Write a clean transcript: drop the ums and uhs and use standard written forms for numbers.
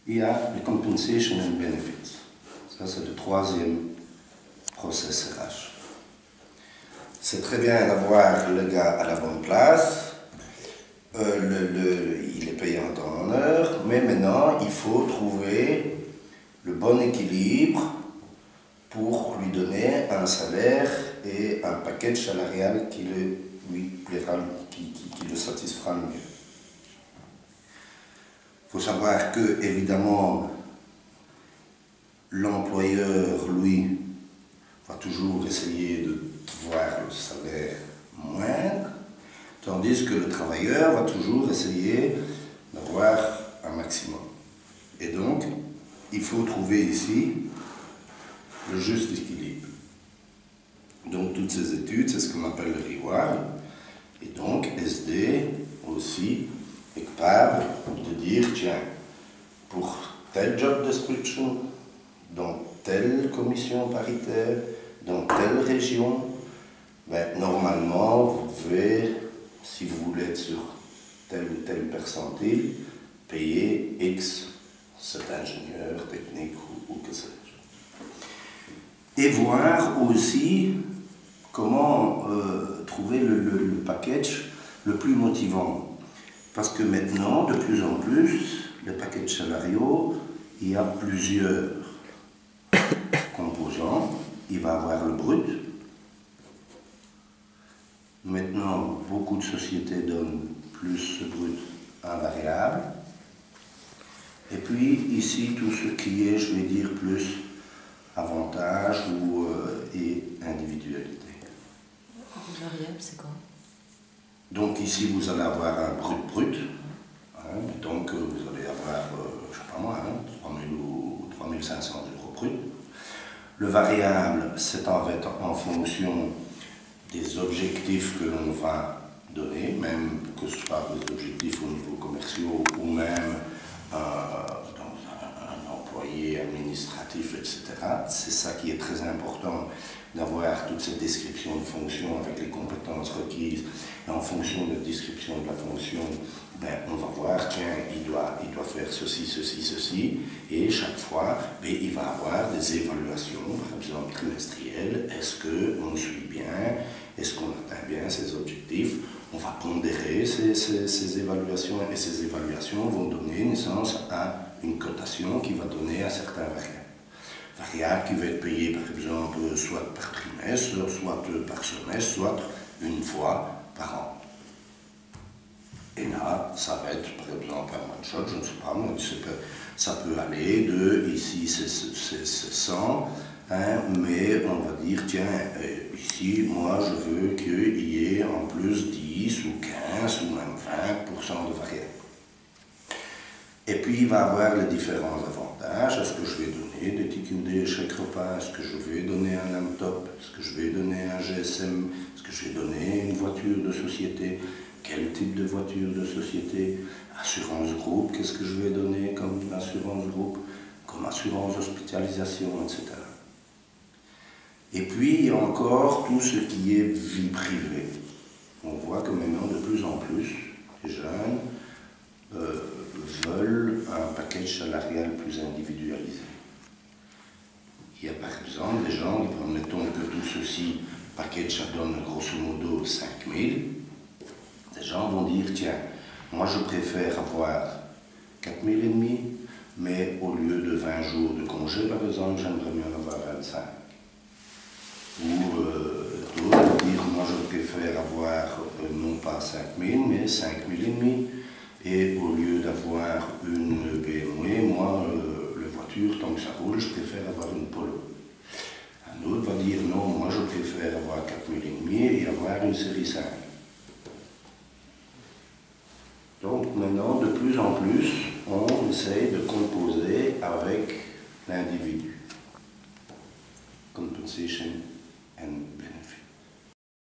il y a les compensation and benefits. Ça, c'est le troisième process RH. C'est très bien d'avoir le gars à la bonne place, il est payé en temps et en heure, mais maintenant, il faut trouver le bon équilibre pour lui donner un salaire et un package salarial qui lui plaira, qui le satisfera le mieux. Il faut savoir que, évidemment, l'employeur, lui, va toujours essayer de voir le salaire moindre, tandis que le travailleur va toujours essayer d'avoir un maximum. Et donc, il faut trouver ici le juste équilibre. Donc, toutes ces études, c'est ce qu'on appelle le reward. Et donc, SD aussi est capable de dire, tiens, pour tel job description, dans telle commission paritaire, dans telle région, ben, normalement, vous devez, si vous voulez être sur tel ou tel percentile, payer X, cet ingénieur technique ou que sais-je. Et voir aussi comment trouver le package le plus motivant. Parce que maintenant, de plus en plus, les packages salariaux, il y a plusieurs composants. Il va avoir le brut. Maintenant, beaucoup de sociétés donnent plus ce brut un variable. Et puis ici, tout ce qui est, je vais dire, plus avantage et individualité. Le variable, c'est quoi? Donc ici, vous allez avoir un brut. Hein, donc vous allez avoir, je ne sais pas moi, 3 000 ou 3 500 € brut. Le variable, c'est en fait en fonction des objectifs que l'on va donner, même que ce soit des objectifs au niveau commercial ou même dans un employé administratif, etc. C'est ça qui est très important, d'avoir toute cette description de fonction avec les compétences requises. Et en fonction de la description de la fonction, ben, on va voir, tiens, il doit faire ceci, ceci, ceci, et chaque fois, ben, il va avoir des évaluations, par exemple trimestrielles. Est-ce qu'on suit bien? Est-ce qu'on atteint bien ces objectifs? On va pondérer ces évaluations, et ces évaluations vont donner naissance à une cotation qui va donner un certain variable. Variable qui va être payée, par exemple, soit par trimestre, soit par semestre, soit une fois par an. Et là, ça va être, par exemple, un one-shot, je ne sais pas, moi, ça peut aller de, ici c'est 100, hein, mais on va dire, tiens, ici, moi, je veux qu'il y ait en plus 10 ou 15 ou même 20% de variables. Et puis, il va avoir les différents avantages. Est-ce que je vais donner des tickets ou des chèques repas? Est-ce que je vais donner un laptop? Est-ce que je vais donner un GSM? Est-ce que je vais donner une voiture de société? Quel type de voiture de société? Assurance groupe, qu'est-ce que je vais donner comme assurance groupe? Comme assurance hospitalisation, etc. Et puis, il y a encore tout ce qui est vie privée. On voit que maintenant, de plus en plus, les jeunes veulent un package salarial plus individualisé. Il y a par exemple des gens qui, promettons que tout ceci, package, ça donne grosso modo 5 000. Des gens vont dire, tiens, moi je préfère avoir 4 000 et demi, mais au lieu de 20 jours de congé, par exemple, j'aimerais mieux en avoir 25. Ou d'autres vont dire, moi je préfère avoir non pas 5 000, mais 5 000 et demi. Et au lieu d'avoir une BMW, moi, la voiture, tant que ça roule, je préfère avoir une Polo. Un autre va dire, non, moi je préfère avoir 4 000 et demi et avoir une série 5. Donc maintenant, de plus en plus, on essaye de composer avec l'individu. Compensation